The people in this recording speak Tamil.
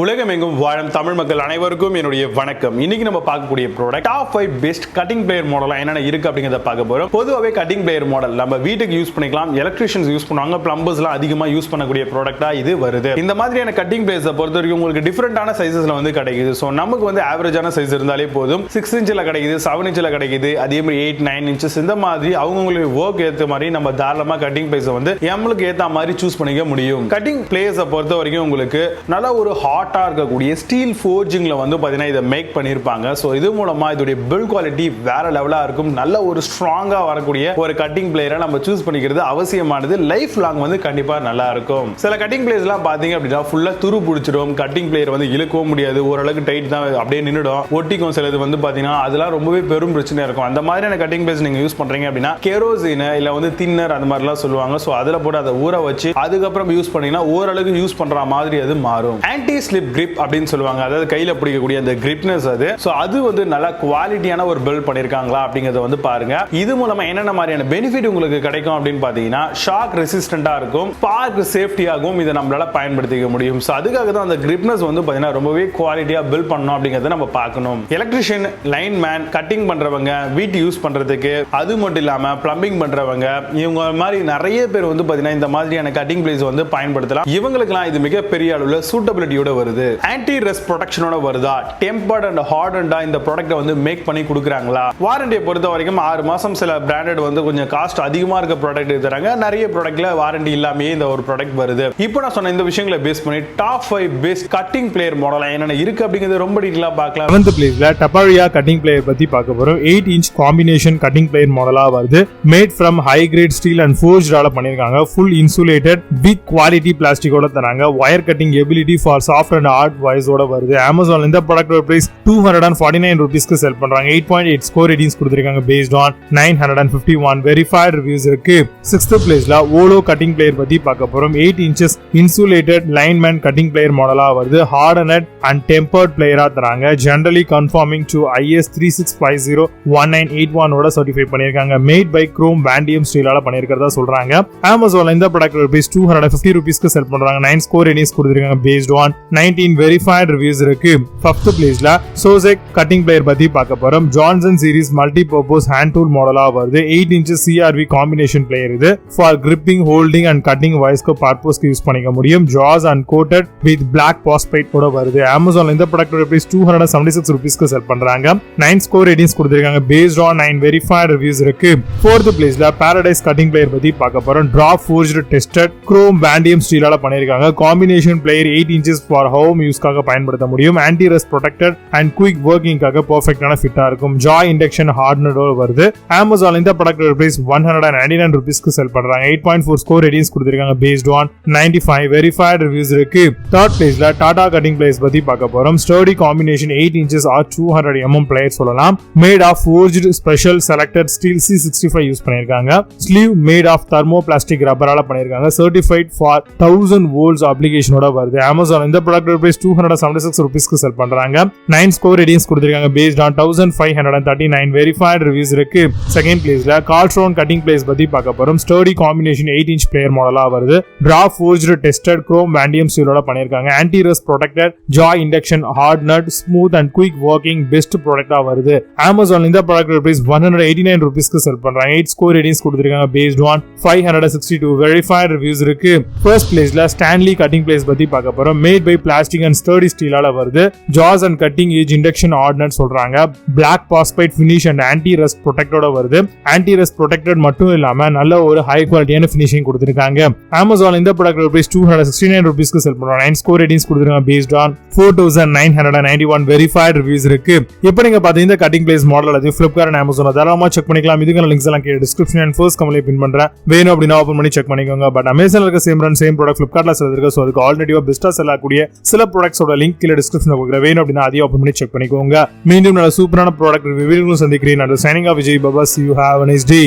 உலகமெங்கும் வாழும் தமிழ் மக்கள் அனைவருக்கும் என்னுடைய வணக்கம். இன்னைக்கு நம்ம பார்க்கக்கூடிய product top 5 best cutting plier model என்னென்ன இருக்கு அப்படிங்கறத பார்க்க போறோம். பொதுவாகவே கட்டிங் பிளேயர் மாடல் நம்ம வீட்டுக்கு யூஸ் பண்ணிக்கலாம், எலக்ட்ரிஷியன்ஸ் யூஸ் பண்ணுவாங்க, பிளம்பர்ஸ்லாம் அதிகமா யூஸ் பண்ணக்கூடிய ப்ராடக்ட்டா இது வருது. இந்த மாதிரியான கட்டிங் பிளேயர்ஸை பொறுத்த வரைக்கும் உங்களுக்கு டிஃபரெண்டான சைஸஸ்ல வந்து கிடைக்குது. ஸோ நமக்கு வந்து ஆவரேஜான சைஸ் இருந்தாலே போதும். 6 இன்ச்சில் கிடைக்குது, 7 இன்ச்சில் கிடைக்குது, அதே மாதிரி 8, 9 இன்ச்சஸ் இந்த மாதிரி அவங்களுடைய ஒர்க் ஏற்ற மாதிரி நம்ம தாராளமா கட்டிங் பிளேயர்ஸை வந்து நம்மளுக்கு ஏற்ற மாதிரி சூஸ் பண்ணிக்க முடியும். கட்டிங் பிளேயர்ஸை பொறுத்த வரைக்கும் உங்களுக்கு நல்ல ஒரு ஹாட்டா இருக்கக்கூடிய ஸ்டீல் ஃபோர்ஜிங்ல வந்து பாத்தீங்கன்னா இதை மேக் பண்ணிருப்பாங்க. சோ இது மூலமா இதோட பில்ட் குவாலிட்டி வேற லெவலா இருக்கும். நல்ல ஒரு ஸ்ட்ராங்கா வரக்கூடிய ஒரு கட்டிங் பிளேயரை நம்ம சூஸ் பண்ணிக்கிறது அவசியமானது. லைஃப் லாங் வந்து கண்டிப்பா நல்லா இருக்கும். சில கட்டிங் பிளேயர்ஸ் எல்லாம் பாத்தீங்க அப்படின்னா ஃபுல்லா துரு பிடிச்சிடும். கட்டிங் பிளேயர் வந்து இழுக்கவும் முடியாது, ஓரளவுக்கு டைட் தான் அப்படியே நின்னுடும், ஒட்டிக்கும். சிலது வந்து பாத்தீங்கன்னா அதெல்லாம் ரொம்பவே பெரும் பிரச்சனையா இருக்கும். அந்த மாதிரியான கட்டிங் பிளேயர்ஸ் நீங்க யூஸ் பண்றீங்க அப்படின்னா கெரோசின் இல்ல வந்து தின்னர் அந்த மாதிரிலாம் சொல்லுவாங்க. சோ அதுல போட்டு அதை ஊற வச்சு அதுக்கப்புறம் யூஸ் பண்ணீங்கன்னா ஓரளவுக்கு யூஸ் பண்ற மாதிரி அது மாறும். ஆன்டி ஸ்லிப் கிரிப் அப்படின்னு சொல்லுவாங்க, அதாவது கையில பிடிக்கக்கூடிய அந்த கிரிப்னஸ் அது. சோ அது வந்து நல்ல குவாலிட்டியான ஒரு பில்ட் பண்ணிருக்காங்களா அப்படிங்கறத வந்து பாருங்க. இது மூலமா என்னென்ன மாதிரியான பெனிஃபிட் உங்களுக்கு கிடைக்கும் அப்படின்னு பாத்தீங்கன்னா ஷாக் ரெசிஸ்டன்டா இருக்கும், ஸ்பார்க் சேஃப்டியாகவும் இதை நம்மளால பயன்படுத்திக்க முடியும். சோ அதுக்காக தான் அந்த கிரிப்னஸ் வந்து பாத்தீங்கன்னா ரொம்பவே குவாலிட்டியா பில்ட் பண்ணணும் அப்படிங்கறத நம்ம பார்க்கணும். எலக்ட்ரிஷியன், லைன் மேன், கட்டிங் பண்றவங்க, வீட்டு யூஸ் பண்றதுக்கு, அது மட்டும் இல்லாம பிளம்பிங் பண்றவங்க, இவங்க மாதிரி நிறைய பேர் வந்து பாத்தீங்கன்னா இந்த மாதிரியான கட்டிங் பிளேஸ் வந்து பயன்படுத்தலாம். இவங்களுக்குலாம் இது மிகப்பெரிய அளவுல சூட்டபிலிட்டியோட வருது. ஆன்டி ரெஸ்ட் ப்ரொடெக்ஷனோட வருதா, டெம்பர்ட் அண்ட் ஹார்டன்டா இந்த ப்ராடக்ட்டை வந்து மேக் பண்ணி கொடுக்குறாங்களா. வாரண்டியை பொறுத்த வரைக்கும் 6 மாசம். சில பிராண்டட் வந்து கொஞ்சம் காஸ்ட் அதிகமா இருக்க ப்ராடக்ட் தராங்க, நிறைய ப்ராடக்ட்ல வாரண்டி இல்லாமே இந்த ஒரு ப்ராடக்ட் வருது. இப்போ நான் சொன்ன இந்த விஷயங்களை பேஸ் பண்ணி top 5 best cutting plier model என்னென்ன இருக்கு அப்படிங்கிறது ரொம்ப டீடைலா பார்க்கலாம். 7th பிளேஸ்ல Taparia கட்டிங் பிளேயர் பத்தி பார்க்க போறோம். 8 இன்ச் காம்பினேஷன் கட்டிங் பிளேயர் மாடலா வருது. Made from high grade steel and ஃபோர்ஜ்டால பண்ணிருக்காங்க. ஃபுல் இன்சுலேட்டட் பிக் குவாலிட்டி பிளாஸ்டிக்கோட தராங்க. Wire cutting ability for soft and hard வாய்ஸோட வருது. Amazon இந்த ப்ராடக்ட்டோட பிரைஸ் 249 ரூபீஸ்க்கு செல் பண்றாங்க. 8.8 ஸ்கோர் ரேட்டிங்ஸ் கொடுத்திருக்காங்க based on 951 வெரிஃபைட் ரிவ்யூஸ் இருக்கு. 6th பிளேஸ்ல Volo கட்டிங் பிளேயர் பத்தி பார்க்க போறோம். 8 inches insulated lineman cutting plier மாடலா வருது. ஹார்டனட் அண்ட் டெம்பர்ட் பிளேயரா தராங்க. ஜெனரலி கன்ஃபார்மிங் டு IS 3650-1981 ஓட சர்டிஃபை பண்ணிருக்காங்க. மேட் பை குரோம் வாண்டியம் ஸ்டீலால பண்ணிருக்கிறதா சொல்றாங்க. Amazon இந்த ப்ராடக்ட்டோட பிரைஸ் 250 ரூபீஸ்க்கு செல் பண்றாங்க. 9 ஸ்கோர் ரேட்டிங்ஸ் கொடுத்திருக்காங்க based on 19 வெரிஃபைட் ரிவ்யூஸ் இருக்கு. 5th பிளேஸ்ல Suzec கட்டிங் பிளேயர் பத்தி பார்க்க போறோம். Johnson series multi purpose hand tool மாடலா வருது. 8 இன்ச்சஸ் CRV காம்பினேஷன் பிளேயர் இது. For gripping, holding and cutting வாய்ஸ்க்கு பர்பஸ்க்கு யூஸ் பண்ணிக்க முடியும். Jaws and coated with black phosphate கூட வருது. Amazon இந்த ப்ராடக்ட்டோட பிரைஸ் 276 ரூபீஸ்க்கு செல் பண்றாங்க. 9 ஸ்கோர் ரேட்டிங்ஸ் கொடுத்திருக்காங்க based on 9 வெரிஃபைட் ரிவ்யூஸ் இருக்கு. 4th பிளேஸ்ல Paradise கட்டிங் பிளேயர் பத்தி பார்க்க போறோம். Drop forged tested chrome vanadium ஸ்டீலால பண்ணிருக்காங்க. Combination plier 8 inches for home யூஸ்க்காக பயன்படுத்த முடியும். Anti rust protected and quick ஒர்க்கிங்காக பெர்ஃபெக்ட்டான ஃபிட்டா இருக்கும். ஜாய் இண்டக்ஷன் ஹார்டனரோட வருது. Amazon இந்த ப்ராடக்ட்டோட பிரைஸ் 199 ரூபீஸ்க்கு செல் பண்றாங்க. 8.4 ஸ்கோர் ரேட்டிங்ஸ் கொடுத்திருக்காங்க based on 95 வெரிஃபைட் ரிவ்யூஸ் இருக்கு. 3rd பிளேஸ்ல TATA கட்டிங் பிளேயர்ஸ் பத்தி பார்க்க போறோம். Sturdy combination 8 inches or 200 mm plier சொல்லலாம். Made of forged special selected steel C65 use பண்ணிருக்காங்க. Sleeve made of thermo plastic ரப்பரால பண்ணிருக்காங்க. சர்டிஃபைட் ஃபார் 1000 வோல்ட்ஸ் அப்ளிகேஷனோட வருது. Amazon இந்த ப்ராடக்ட்டோட பிரைஸ் 276 ரூபீஸ்க்கு செல் பண்றாங்க. 9 ஸ்கோர் ரேட்டிங்ஸ் கொடுத்திருக்காங்க based on 1539 வெரிஃபைட் ரிவ்யூஸ் இருக்கு. 2nd பிளேஸ்ல Kaltron கட்டிங் பிளேயர்ஸ் பத்தி பார்க்க போறோம். ஸ்டர்டி காம்பினேஷன் 8 இன்ச் பிளேயர் மாடலா வருது. Drop forged tested chrome vanadium ஸ்டீலோட பண்ணிருக்காங்க. Anti rust protected jaw induction hardened smooth and quick working best ப்ராடக்ட்டா வருது. Amazon இந்த ப்ராடக்ட்டோட பிரைஸ் 189 ரூபீஸ்க்கு செல் பண்றாங்க. 8 ஸ்கோர் ரேட்டிங்ஸ் கொடுத்திருக்காங்க based on 562 வெரிஃபைட் ரிவ்யூஸ் இருக்கு. 1st பிளேஸ்ல STANLEY கட்டிங் பிளேயர்ஸ் பத்தி பார்க்க போறோம். Made by plastic and sturdy ஸ்டீலால வருது. Jaws and cutting edge induction hardened சொல்றாங்க. Black phosphate finish and anti rust ப்ரொடெக்டோட வருது. ஆன்டி ரஸ்ட் ப்ரொடெக்டட் மட்டும் இல்லாம நல்ல ஒரு ஹை குவாலிட்டியான ஃபினிஷிங் கொடுத்திருக்காங்க. Amazon இந்த ப்ராடக்ட்டோட பிரைஸ் 269 ரூபீஸ்க்கு செல் பண்றாங்க. 9 ஸ்கோர் ரேட்டிங்ஸ் கொடுத்திருக்காங்க based on 4991 வெரிஃபைட் ரிவ்யூஸ் இருக்கு. இப்போ நீங்க பாத்தீங்க இந்த கட்டிங் பிளேஸ் மாடல் அது Flipkart and Amazon தாராளமா செக் பண்ணிக்கலாம். இதுக்கான லிங்க்ஸ் எல்லாம் கீழ டிஸ்கிரிப்ஷன் அண்ட் ஃபர்ஸ்ட் கமெண்ட்ல பின் பண்றேன். வேணும் அப்படினா ஓபன் பண்ணி செக் பண்ணிக்கோங்க. பட் Amazonல இருக்க சேம் ப்ராடக்ட் Flipkartல செல் இருக்கு. சோ அதுக்கு ஆல்டர்னேட்டிவா பெஸ்டா செல் ஆகக்கூடிய சில ப்ராடக்ட்ஸோட லிங்க் கீழ டிஸ்கிரிப்ஷன்ல கொடுக்கிறேன். வேணும் அப்படினா அதையும் ஓபன் பண்ணி செக் பண்ணிக்கோங்க. மீண்டும் நல்ல சூப்பரான ப்ராடக்ட் ரிவ்யூ சந்திக்கிறேன். Signing off Vijay Baba. See you, have a nice day.